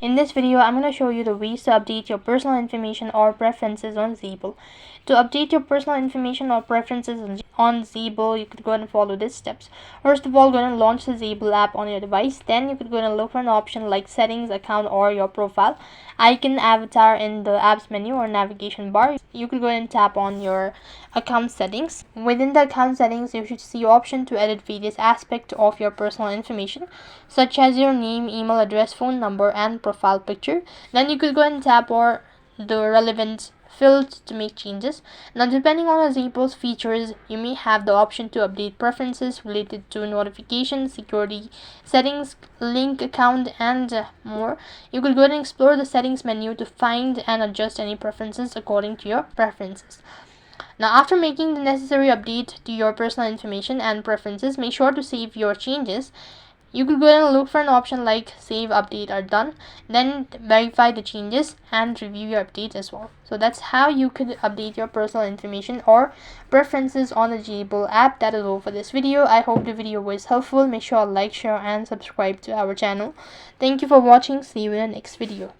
In this video, I'm going to show you the ways to update your personal information or preferences on Zable. To update your personal information or preferences on Zable, you could go ahead and follow these steps. First of all, go ahead and launch the Zable app on your device. Then you could go ahead and look for an option like settings, account, or your profile icon avatar in the apps menu or navigation bar. You could go ahead and tap on your account settings. Within the account settings, you should see option to edit various aspects of your personal information, such as your name, email address, phone number, and profile picture. Then you could go ahead and tap on the relevant fields to make changes. Now, depending on the Zable's features, you may have the option to update preferences related to notifications, security settings, link account, and more. You could go ahead and explore the settings menu to find and adjust any preferences according to your preferences. Now, after making the necessary update to your personal information and preferences, make sure to save your changes. You could go ahead and look for an option like save update are done, then verify the changes and review your updates as well. So that's how you could update your personal information or preferences on the Zable app. That is all for this video. I hope the video was helpful. Make sure to like, share, and subscribe to our channel. Thank you for watching. See you in the next video.